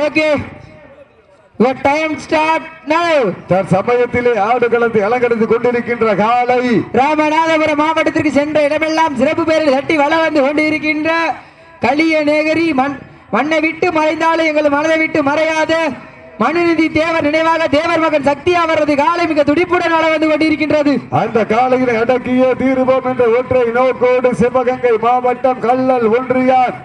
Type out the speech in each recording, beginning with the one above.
Okay, your time start now. சமயத்திலே ஆடுகளத்தை அலங்கரித்துக் கொண்டிருக்கின்ற காலை ராமநாதபுரம் மாவட்டத்திற்கு சென்ற இடமெல்லாம் சிறப்பு பேரில் தட்டி வள வந்து கொண்டிருக்கின்ற களிய நேகரி மண்ணை விட்டு மறைந்தாலும் எங்கள் மனதை விட்டு மறையாத மனுநீதி தேவர் நினைவாக தேவர் மகன் சக்தி அவரது காலை மிக துடிப்புடன் வள வந்து கொண்டிருக்கின்றது. அந்த காலையில் அடக்கிய தீர்வோம் என்ற ஒற்றை நோக்கோடு சிவகங்கை மாவட்டம் கள்ளல் ஒன்றியார்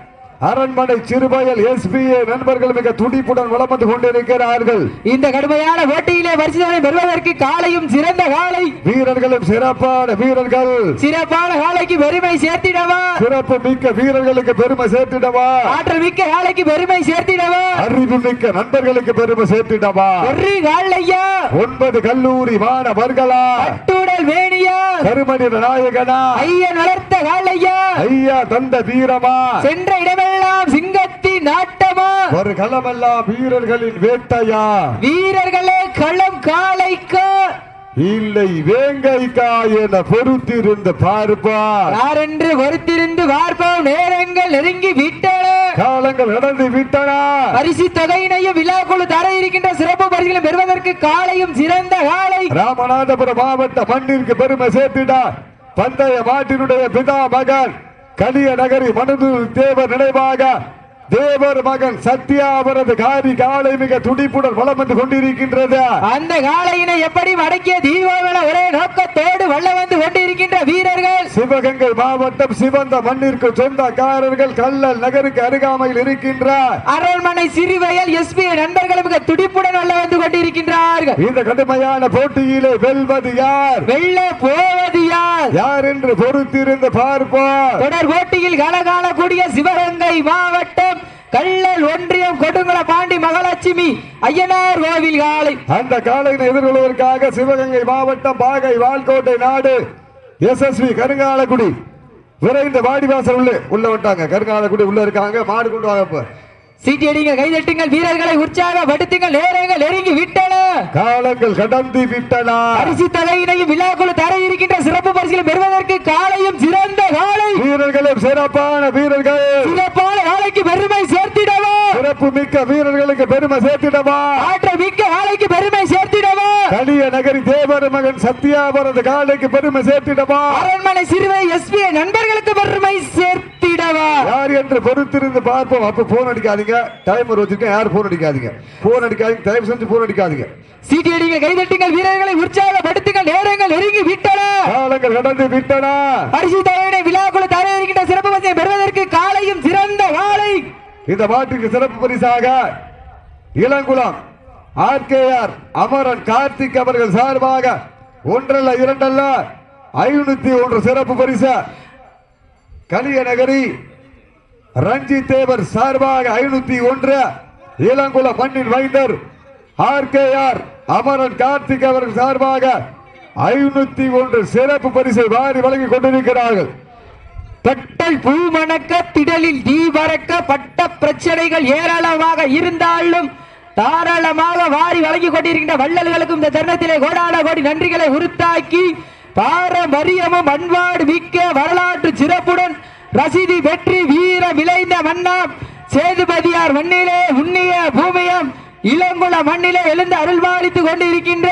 அரண்மனை சிறுபயல் SPA நண்பர்கள் மிக துடிப்புடன் வலம் வந்து கொண்டிருக்கிறார்கள். இந்த கடுமையான போட்டியிலே பரிசுகளை பெறுவதற்கு காலையும் சிறந்த காலை வீரர்களும் சிறப்பான வீரர்கள் சிறப்பான காலைக்கு பெருமை சேர்த்திடவா, சிறப்பு மிக்க வீரர்களுக்கு பெருமை சேர்த்திடவா, ஆற்றல் மிக்க காலைக்கு பெருமை சேர்த்திடவா, அறிவு மிக்க நண்பர்களுக்கு பெருமை சேர்த்திடவா. ஒரு காலையா 9 கல்லூரி மாணவர்களா அட்டுடல் வேணியா கருமணி நாயகனா ஐயன் வளர்த்த காலையா ஐயா தந்த வீரமா சென்ற இடமெல்லாம் சிங்கத்தின் நாட்டமா ஒரு களமெல்லாம் வீரர்களின் வேட்டையா வீரர்களே களம் காளைக்கா இல்லை வேங்கைக்கா என பொறுத்திருந்து பார்ப்பார் யாரென்று பொறுத்திருந்து பார்ப்போம். நேரங்கள் நெருங்கி விட்டன, காலங்கள் நடந்து விட்டன. பரிசு தொகையினையும் விழாக்குழு தர இருக்கின்ற சிறப்பு பரிசுகளை பெறுவதற்கு காலையும் சிறந்த காலை ராமநாதபுரம் மாவட்ட மண்ணிற்கு பெருமை சேர்த்திட பந்தய மாட்டினுடைய பிதா மகன் கலிய நகரி மனது தேவர் நினைவாக தேவர் மகன் சத்யா அவரது காரி காலை மிக துடிப்புடன் வலம் வந்து கொண்டிருக்கின்றது. அந்த காலையினை எப்படி அடக்கிய தீபாவளி ஒரே நோக்கத்தோடு வல்ல வந்து கொண்டிருக்கின்ற வீரர்கள் சிவகங்கை மாவட்டம் சிவந்த மண்ணிற்கு சொந்தக்காரர்கள் கள்ளல் நகருக்கு அருகாமையில் இருக்கின்ற அரண்மனை சிறுவயல் SPA நண்பர்கள் மிக துடிப்புடன் வல்ல வந்து கொண்டிருக்கின்றார்கள். இந்த கடுமையான போட்டியிலே வெல்வது யார், வெல்ல போவது யார், யார் என்று பொறுத்திருந்து பார்ப்போம். தொடர் போட்டியில் கலகாலக்கூடிய சிவகங்கை மாவட்டம் கள்ளல் ஒன்றியம் கொடுங்குள பாண்டி மகாலட்சுமி ஐயனார் கோவில் காலை அந்த காலையை எதிர்கொள்வதற்காக சிவகங்கை மாவட்டம் பாகை வால்கோட்டை நாடு SSV கருங்காலக்குடி விரைந்த வாடிவாசல் உள்ள விட்டாங்க. கருங்காலக்குடி உள்ள இருக்காங்க. மாடு கொண்டு வாங்க. சீட்டியடிங்க, கைதட்டுங்கள், வீரர்களை உற்சாகப்படுத்துங்கள். நேரங்கள் நெருங்கி விட்டன, காலங்கள் கடந்து விட்டன. பரிசு தொகையினையும் விழாக்குழு தர இருக்கின்ற சிறப்பு பரிசுகளை பெறுவதற்கு காலையும் சிறந்த காலை வீரர்களும் சிறப்பான வீரர்கள் சிறப்பான காலைக்கு பெருமை சேர்த்திடவா, சிறப்பு மிக்க வீரர்களுக்கு பெருமை சேர்த்திடவா, ஆற்றல் மிக்க காலைக்கு பெருமை சேர்த்திடவா, கலிய நகரி தேவர் மகன் சத்யா அவரது காலைக்கு பெருமை சேர்த்திடவா, அரண்மனை சிறுவை SPA நண்பர்களுக்கு பெருமை சேர்த்திடவா. யார் என்று பொறுத்திருந்து பார்ப்போம். அப்ப போன் அடிக்காதீங்க, டைம் வச்சிருக்கேன். யார் போன் அடிக்காதீங்க, போன் அடிக்காதீங்க, தயவு செஞ்சு போன் அடிக்காதீங்க. சீட்டியடிங்க, கைதட்டுங்கள், வீரர்களை உற்சாகப்படுத்துங்கள். நேரங்கள் நெருங்கி விட்டன, காலங்கள் கடந்து விட்டன. பரிசு தொகையினை விழாக்குழு தர இருக்கின்ற சிறப்பு பரிசை பெறுவதற்கு காலையும் சிறந்த காலை இந்த மாட்டுக்கு சிறப்பு பரிசாக இளங்குளம் RKR அமரன் கார்த்திக் அவர்கள் சார்பாக ஒன்றல்ல இரண்டல்ல 501 சிறப்பு பரிசு, கலிய நகரி ரஞ்சித் தேவர் சார்பாக 501, இளங்குளம் மண்ணின் வைந்தர் RKR அமரன் கார்த்திக் அவர்கள் சார்பாக 501 சிறப்பு பரிசை வாரி வழங்கி கொண்டிருக்கிறார்கள். பட்டல் பூ மணக்க திடலில் தீ பறக்க பட்ட பிரச்சனைகள் ஏராளமாக இருந்தாலும் தாராளமாக வாரி வழங்கி கொண்டிருக்கின்ற வள்ளல்களுக்கும் இந்த தருணத்திலே கோடான கோடி நன்றிகளை உறுத்தாக்கி பாரம்பரியமும் பண்பாடு மிக்க வரலாற்று சிறப்புடன் ரசீதி வெற்றி வீர விளைந்த மன்னாம் சேதுபதியார் மண்ணிலே உண்ணிய பூமியம் இளங்குள மண்ணிலே எழுந்து அருள்பாலித்துக் கொண்டிருக்கின்ற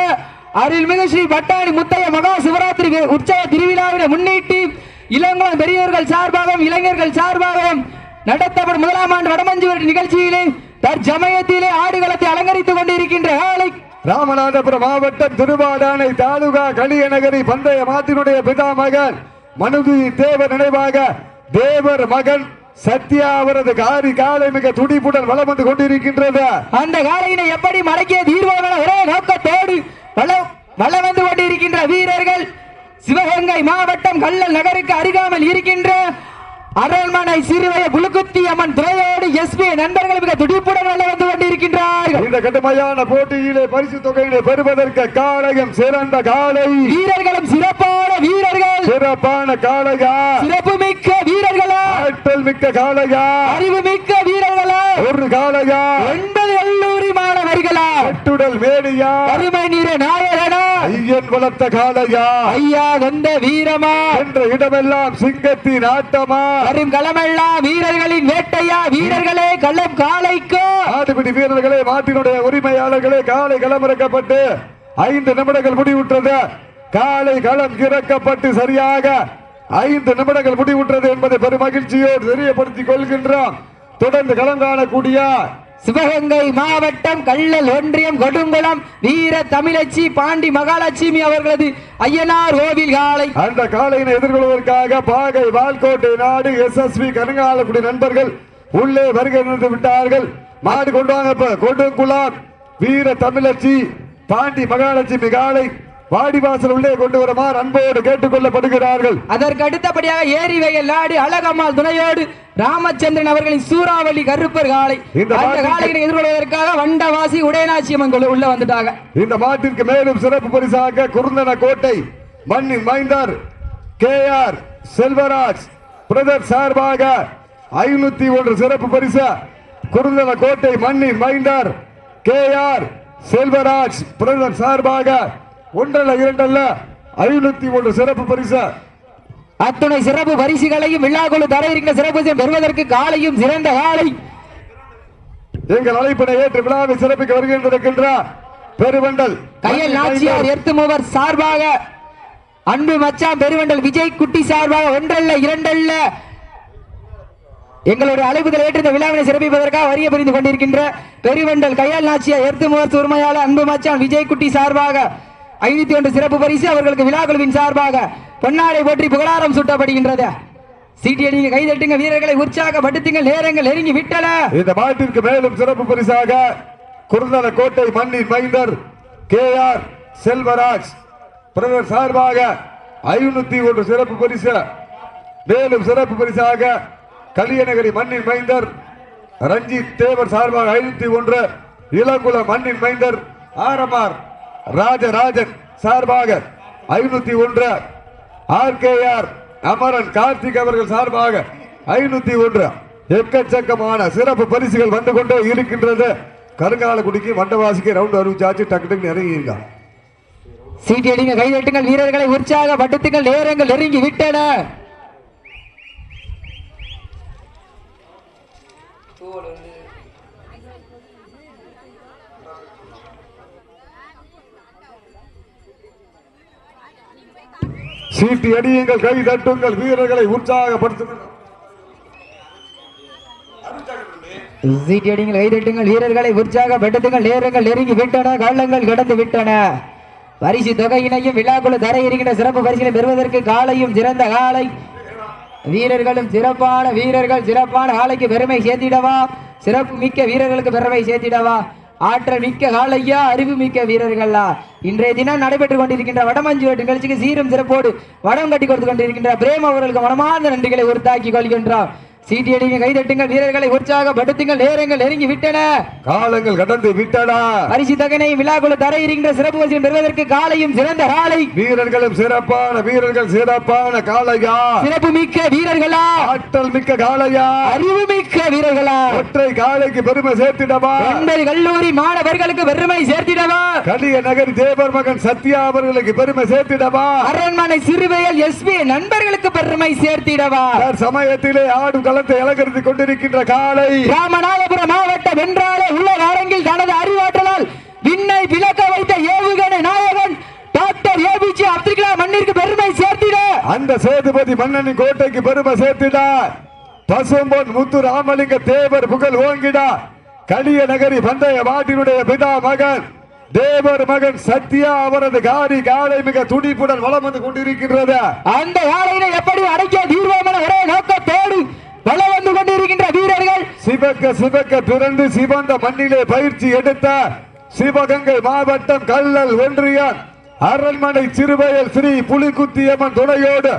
அருள்மிகு ஸ்ரீ பட்டாணி முத்தைய மகா சிவராத்திரி உற்சவ திருவிழாவினை முன்னிட்டு இளங்குளம் பெரியவர்கள் சார்பாகவும் இளைஞர்கள் சார்பாகவும் நடத்தப்படும் 1ஆம் ஆண்டு வடமஞ்சு நிகழ்ச்சியிலே தற்சமயத்திலே ஆடுகளத்தை அலங்கரித்துக் கொண்டிருக்கின்ற ராமநாதபுரம் மாவட்டம் திருவாடானை தாலுகா கலிய நகரி பந்தய மாட்டினுடைய பிதா மகன் மனுதி தேவர் நினைவாக தேவர் மகன் சத்யா அவரது காரி காலை மிக துடிப்புடன் வலம் வந்து கொண்டிருக்கின்றது. அந்த காலையினை எப்படி மடக்கிய தீர்வான ஒரே நோக்கத்தோடு வலம் வந்து கொண்டிருக்கின்ற வீரர்கள் சிவகங்கை மாவட்டம் கள்ளல் நகருக்கு அருகாமல் இருக்கின்ற அரண்மனை சிறுவைய புலுக்குத்தி அம்மன் துறையோடு SPA நண்பர்கள் மிக துடிப்புடன் வலம் வந்து கொண்டிருக்கின்றார்கள். இந்த கடுமையான போட்டியிலே பரிசு தொகையினை பெறுவதற்கு காலையும் சிறந்த காலை வீரர்களும் சிறப்பான வீரர்கள் சிறப்பான காளையா சிறப்பு மிக்க வீரர்களா ஆற்றல் மிக்க காளையா அறிவு மிக்க வீரர்களா ஒரு காளையா 9 கல்லூரி மாணவர்கள் வீரர்களா கட்டுடல் மேடியா அருமை நீர நாயகனா ஐயன் வளர்த்த காளையா ஐயா வந்த வீரமா என்ற இடமெல்லாம் சிங்கத்தின் ஆட்டமா வரும் களமெல்லாம் வீரர்களின் வேட்டையா வீரர்களே களம் காளைக்கு ஆடுபிடி வீரர்களே மாட்டினுடைய உரிமையாளர்களே காலை களமிறக்கப்பட்டு 5 நிமிடங்கள் முடிவுற்றது காலை களம் இறக்கப்பட்டு சரியாக 5 நிமிடங்கள் முடிவுற்றது என்பதை பெரும் மகிழ்ச்சியோடு தெரியப்படுத்திக் கொள்கின்றோம் தொடர்ந்து களம் காணக்கூடிய சிவகங்கை மாவட்டம் கள்ளல் ஒன்றியம் கொடுங்குளம் வீர தமிழச்சி பாண்டி மகாலட்சுமி அவர்களது ஐயனார் கோவில் காலை அந்த காலையினை எதிர்கொள்வதற்காக பாகை வால்கோட்டை நாடு SSV கருங்காலக்குடி நண்பர்கள் உள்ளே வருகை நின்று விட்டார்கள் மாடு கொண்டு வாங்க கொடுங்குளம் வீர தமிழச்சி பாண்டி மகாலட்சுமி காலை வாடிவாசல் உள்ளே கொண்டு வருமாறு அன்போடு கேட்டுக் கொள்ளப்படுகிறார்கள் அதற்கு அடுத்தபடியாக ஏரி வயல் நாடு அழகம்மாள் துணையோடு ராமச்சந்திரன் அவர்களின் சூறாவளி கருப்பர் காலை அந்த காலையை எதிர்கொள்வதற்காக வண்டவாசி உடையநாச்சி அம்மன் உள்ள வந்துட்டாங்க இந்த மாட்டிற்கு மேலும் சிறப்பு பரிசாக குருந்தன கோட்டை மண்ணின் மைந்தர் KR செல்வராஜ் பிரதர் சார்பாக 501 சிறப்பு பரிசு குருந்தன கோட்டை மண்ணின் மைந்தர் KR செல்வராஜ் பிரதர் சார்பாக 1 2 501 சிறப்பு பரிசு அத்துணை சிறப்பு பரிசுகளையும் விழாக்குழு தர இருக்கிற சிறப்பு பரிசு பெறுவதற்கு காலையும் சிறந்த காலை எங்கள் அழைப்பினை ஏற்று விழாவை சிறப்பிக்க வருகின்ற பெருவண்டல் கையல் நாச்சியார் எர்த்து மூவர் சார்பாக அன்பு மச்சான் பெருவண்டல் விஜய் குட்டி சார்பாக 1 2 எங்களுடைய அழைப்புதல் ஏற்ற விழாவினை சிறப்பிப்பதற்காக வரிய புரிந்து கொண்டிருக்கின்ற பெருவண்டல் கையால் நாச்சியார் எர்த்து மூவர் உரிமையாளர் அன்பு மச்சான் விஜய் குட்டி சார்பாக 501 சிறப்பு பரிசு அவர்களுக்கு விழாக்குழுவின் சார்பாக பொன்னாடை போற்றி புகழாரம் சூட்டப்படுகின்றது சீட்டியடிங்க கைதட்டுங்க வீரர்களை உற்சாகப்படுத்துங்கள் நேரங்கள் நெருங்கி விட்டன இந்த மாட்டிற்கு மேலும் சிறப்பு பரிசாக குருந்தன கோட்டை மண்ணின் மைந்தர் KR செல்வராஜ் பிரதர் சார்பாக 501 சிறப்பு பரிசு மேலும் சிறப்பு பரிசாக கலியநகரி மண்ணின் மைந்தர் ரஞ்சித் தேவர் சார்பாக 501 இளங்குளம் மண்ணின் மைந்தர் RMR ராஜராஜன் சார்பாக 501 RKR அமரன் கார்த்திக் அவர்கள் சார்பாக 501 எக்கச்சக்கமான சிறப்பு பரிசுகள் வந்து கொண்டே இருக்கின்றது கருங்காலக்குடிக்கு வண்டவாசிக்கு ரவுண்ட் அறிவிச்சாச்சு டக்கு டக்கு இறங்கிங்க சீட்டியடிங்க கைதட்டுங்கள் வீரர்களை உற்சாகப்படுத்துங்கள் நேரங்கள் நெருங்கி விட்டன சீட்டி அடியுங்கள் கை தட்டுங்கள் வீரர்களை உற்சாகப்படுத்துங்கள் சீட்டியடிங்கள் கைதட்டுங்கள் வீரர்களை உற்சாகப்படுத்துங்கள் நேரங்கள் நெருங்கி விட்டன காலங்கள் கடந்து விட்டன பரிசு தொகையினையும் விழாக்குழு தர இருக்கின்ற சிறப்பு பரிசினை பெறுவதற்கு காலையும் சிறந்த காலை வீரர்களும் சிறப்பான வீரர்கள் சிறப்பான காலைக்கு பெருமை சேர்த்திடவா சிறப்பு மிக்க வீரர்களுக்கு பெருமை சேர்த்திடவா ஆற்றல் மிக்க காலையா அறிவு மிக்க வீரர்களா இன்றைய தினம் நடைபெற்றுக் கொண்டிருக்கின்ற வடமஞ்சுவட்டு நிகழ்ச்சிக்கு சீரும் சிறப்போடு வடம் கட்டி கொடுத்து கொண்டிருக்கின்ற பிரேம் அவர்களுக்கு மனமார்ந்த நன்றிகளை உறுத்தாக்கி கொள்கின்றோம் சீட்டியடிங்க கைதட்டுங்கள் வீரர்களை உற்சாகப்படுத்துங்கள் நேரங்கள் நெருங்கி விட்டன காலங்கள் கடந்து விட்டன பரிசு தொகையினை விழாக்குழு தர இருக்கின்ற சிறப்பு பரிசு பெறுவதற்கு காலையும் சிறந்த காலை வீரர்களும் சிறப்பான வீரர்கள் சிறப்பான காளையா சிறப்பு மிக்க வீரர்களா ஆற்றல் மிக்க காளையா அறிவு மிக்க வீரர்களா ஒற்றை காளைக்கு பெருமை சேர்த்திடவா என்பது கல்லூரி மாணவர்களுக்கு பெருமை சேர்த்திடவா கலிய நகரி தேவர் மகன் சத்யா அவர்களுக்கு பெருமை சேர்த்திடவா அரண்மனை சிறுவையல் SP நண்பர்களுக்கு பெருமை சேர்த்திடவா சமயத்திலே ஆடும் களத்தை அலங்கரித்துக் கொண்டிருக்கின்ற காளை ராமநாதபுரம் மாவட்டம் வென்றாலே உள்ள அரங்கில் தனது அறிவாற்றலால் விண்ணை விளக்க வைத்த ஏவுகணை நாயகன் டாக்டர் APJ அப்துல் கலாம் மண்ணிற்கு பெருமை சேர்த்திட அந்த சேதுபதி மன்னனின் கோட்டைக்கு பெருமை சேர்த்திட பசும்பொன் முத்து ராமலிங்க தேவர் புகழ் ஓங்கிட கலிய நகரி பந்தய மாட்டினுடைய பிதா மகன் தேவர் மகன் சத்யா அவரது காலை மிக துடிப்புடன் வலம் வந்து கொண்டிருக்கின்றது அந்த காலையினை எப்படி அடக்கிய தீர்வோம் என ஒரே நோக்கத்தோடு வலம் வந்து கொண்டிருக்கின்ற வீரர்கள் சிவக்க பிறந்து சிவந்த மண்ணிலே பயிற்சி எடுத்த சிவகங்கை மாவட்டம் கள்ளல் ஒன்றியம் அரண்மனை சிறுவயல் ஸ்ரீ புலிகுத்தியம்மன் துணையோடு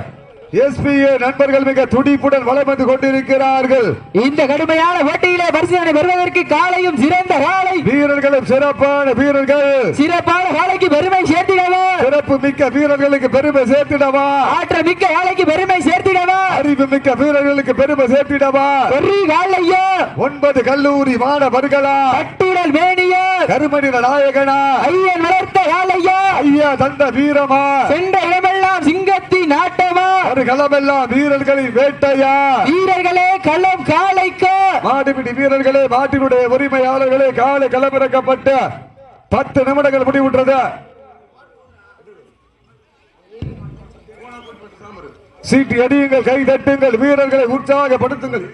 SPA நண்பர்கள் மிக துடிப்புடன் வலம் வந்து கொண்டிருக்கிறார்கள். இந்த கடுமையான போட்டியிலே பரிசுகளை பெறுவதற்கு காலையும் சிறந்த காலை, வீரர்களும் சிறப்பான வீரர்கள், சிறப்பான காலைக்கு பெருமை சேர்த்திடவா, சிறப்பு மிக்க வீரர்களுக்கு பெருமை சேர்த்திடவா, ஆற்றல் மிக்க காலைக்கு பெருமை சேர்த்திடவா, அறிவு மிக்க வீரர்களுக்கு பெருமை சேர்த்திடவா. ஒரு காலையா 9 கல்லூரி மாணவர்களா, கட்டுடல் மேனியா, கருமணி நாயகனா, ஐயன் வளர்த்த காலையா, ஐயா தந்த வீரமா, சென்ற இடமெல்லாம் சிங்கத்தின் ஆட்டமா, ஒரு களமெல்லாம் வீரர்களின் வேட்டையா. வீரர்களே களம் காலைக்கு, மாடுபிடி வீரர்களே, மாட்டினுடைய உரிமையாளர்களே, காலை களமிறக்கப்பட்ட 10 நிமிடங்கள் முடிவுற்றது. சீட்டி அடியுங்கள், கை தட்டுங்கள், வீரர்களை உற்சாகப்படுத்துங்கள்.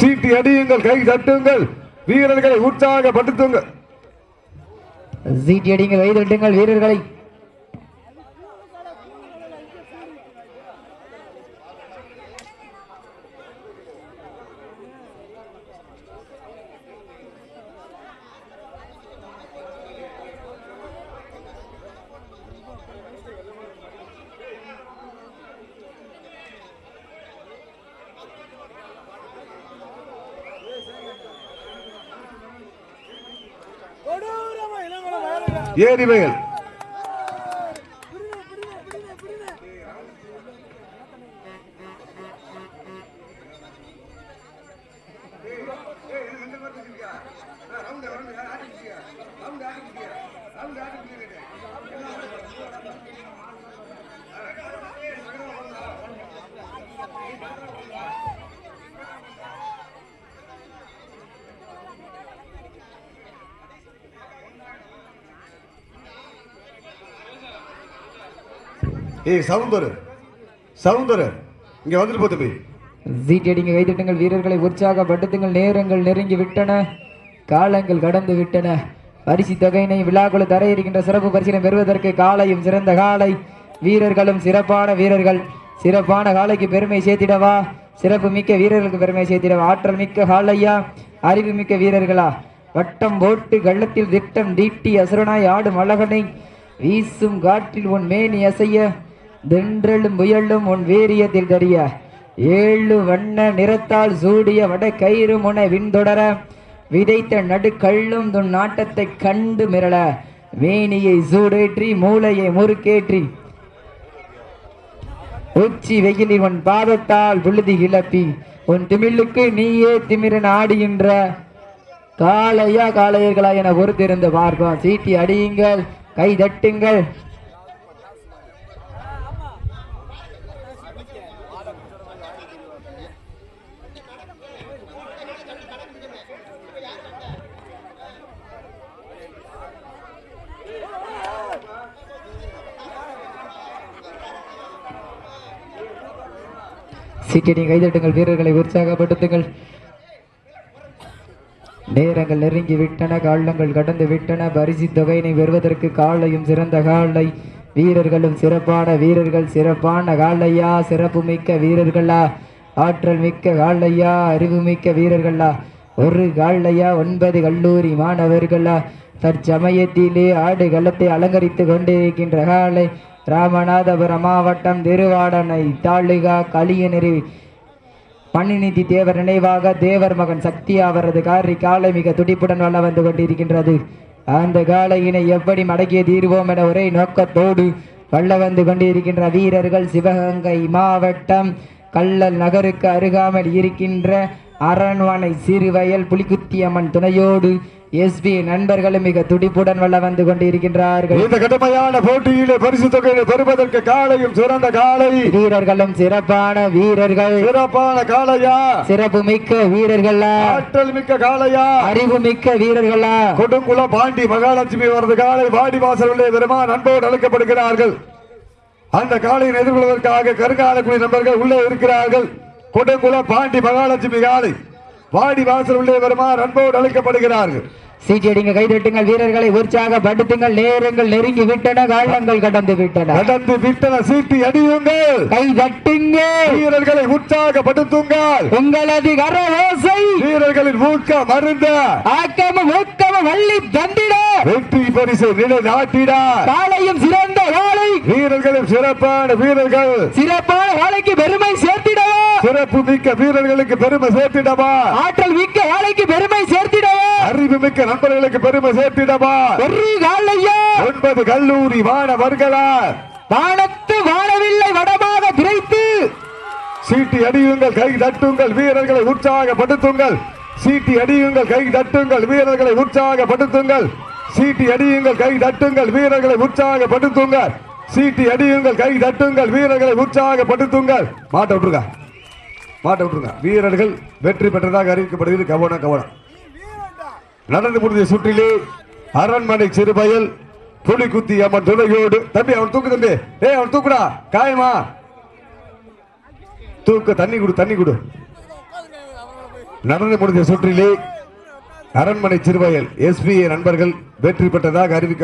சீட்டி அடியுங்கள், கை தட்டுங்கள், வீரர்களை உற்சாகப்படுத்துங்கள். சீட்டி அடியுங்கள், கை தட்டுங்கள், வீரர்களை ஏரிவயல் சவுந்தர் இங்க வந்துட்டு போது. சீட்டடிங்க, கைதட்டுங்கள், வீரர்களை உற்சாகப்படுத்துங்கள். நேரங்கள் நெருங்கி விட்டன, காலங்கள் கடந்து விட்டன. பரிசு தொகையினை விழாக்குழு தர இருக்கின்ற சிறப்பு பரிசினை பெறுவதற்கு காலையும் சிறந்த காலை, வீரர்களும் சிறப்பான வீரர்கள். சிறப்பான காலைக்கு பெருமை சேர்த்திடவா, சிறப்பு மிக்க வீரர்களுக்கு பெருமை சேர்த்திடவா. ஆற்றல் மிக்க காலையா, அறிவு மிக்க வீரர்களா, வட்டம் போட்டு கள்ளத்தில் திட்டம் தீட்டி அசுரனாய் ஆடும் அழகனை, வீசும் காற்றில் உன் மேனி அசைய, தென்றலும் புயலும் உன் வீரியத்தில் தெரிய, 7 வண்ண நிறத்தால் சூடிய வட கயிறு முனை விண்தொடர, விதைத்த நடுக்கள்ளும் துன் நாட்டத்தை கண்டு மிரள, வேணியை சூடேற்றி மூளையை முறுக்கேற்றி, உச்சி வெயிலில் உன் பாதத்தால் புழுதி கிளப்பி, உன் திமிழுக்கு நீயே திமிரன் ஆடுகின்ற காளையா காளையர்களா என பொறுத்திருந்து பார்ப்போம். சீட்டி அடியுங்கள், கை தட்டுங்கள். சீட்டடி கைதட்டுங்கள், வீரர்களை உற்சாகப்படுத்துங்கள். நேரங்கள் நெருங்கி விட்டன, காலங்கள் கடந்து விட்டன. பரிசு தொகையினை பெறுவதற்கு காலையும் சிறந்த காலை, வீரர்களும் சிறப்பான வீரர்கள். சிறப்பான காலையா, சிறப்பு மிக்க வீரர்களா, ஆற்றல் மிக்க காலையா, அறிவு மிக்க வீரர்களா, ஒரு காலையா 9 கல்லூரி மாணவர்களா, தற்சமயத்திலே ஆடு களத்தை அலங்கரித்து கொண்டிருக்கின்ற காலை, ராமநாதபுரம் மாவட்டம் திருவாடனை தாலுகா களியநெறி பணிநிதி தேவர் நினைவாக தேவர் மகன் சக்தி அவரது காரி காலை மிக துடிப்புடன் வள வந்து கொண்டிருக்கின்றது. அந்த காலையினை எப்படி மடக்கிய தீர்வோம் என ஒரே நோக்கத்தோடு வல்ல வந்து கொண்டிருக்கின்ற வீரர்கள் சிவகங்கை மாவட்டம் கள்ளல் நகருக்கு அருகாமல் இருக்கின்ற அரண்மனை சிறுவயல் புலிக்குத்தியம்மன் துணையோடு SB நண்பர்களும் மிக துடிப்புடன் வல்ல வந்து கொண்டிருக்கின்றார்கள். இந்த கடுமையான போட்டியிலே பரிசு தொகையை பெறுவதற்கு காலையும் சிறந்த காலை, வீரர்களும் சிறப்பான வீரர்கள். சிறப்பான காளையா, சிறப்பு மிக்க வீரர்களா, ஆற்றல் மிக்க காளையா, அறிவு மிக்க வீரர்களா, கொடுங்குளம் பாண்டி மகாலட்சுமி அவரது காலை வாடிவாசல் உள்ளே பெருமான் அன்போடு அழைக்கப்படுகிறார்கள். அந்த காலையை எதிர்கொள்வதற்காக கருங்காலக்குடி நண்பர்கள் உள்ளே இருக்கிறார்கள். கொடுங்குளம் பாண்டி மகாலட்சுமி காலை வாடி வாசல் உள்ளே வருமாறு அன்போடு அழைக்கப்படுகிறார்கள். சீட்டடிங்க, கைதட்டுங்கள், வீரர்களை உற்சாகப்படுத்துங்கள். நேரங்கள் நெருங்கி விட்டன, காலங்கள் கடந்து விட்டன. சீட்டி அடியுங்கள், கை தட்டுங்கள், வீரர்களை உற்சாகப்படுத்துங்கள். உங்களது கரவோசை வீரர்களின் ஊக்கம் மருந்த ஆக்கமும் ஊக்கமும் வள்ளி தந்திட வெற்றி பரிசை நிலைநாட்டிட காலையும் சிறந்த வாழை வீரர்களும் சிறப்பான வீரர்கள் சிறப்பான வாழைக்கு பெருமை சேர்த்திடவா சிறப்பு மிக்க வீரர்களுக்கு பெருமை சேர்த்திடவா ஆற்றல் மிக்க வாழைக்கு பெருமை சேர்த்திடவா அறிவு மிக்க நண்பர்களுக்கு பெருமை சேர்த்திடவா ஒரு காலையா 9 கல்லூரி மாணவர்களா வானத்து வானவில்லை வடமாக திரைத்து சீட்டி அடியுங்கள் கை தட்டுங்கள் வீரர்களை உற்சாகப்படுத்துங்கள் சீட்டி அடியுங்கள் கை தட்டுங்கள் வீரர்களை உற்சாகப்படுத்துங்கள் சீட்டி அடியுங்கள் கை தட்டுங்கள் வீரர்களை உற்சாகப்படுத்துங்கள் சீட்டி அடியுங்கள் கை தட்டுங்கள் வீரர்களை உற்சாகப்படுத்துங்கள் மாட்ட விட்டுருங்க வீரர்கள் வெற்றி பெற்றதாக அறிவிக்கப்படுகிறது கவனம் நடந்து முடிந்த சுற்றிலே அரண்மனை சிறுபயல் புலிகுத்தி அம்மன் துணையோடு தம்பி அவன் தூக்கு தம்பி அவன் தூக்குடா காயமா தூக்க தண்ணி குடு நடந்து முடிந்த சுற்றிலே அரண்மனை சிறுவயல் SPA நண்பர்கள் வெற்றி பெற்றதாக அறிவிக்க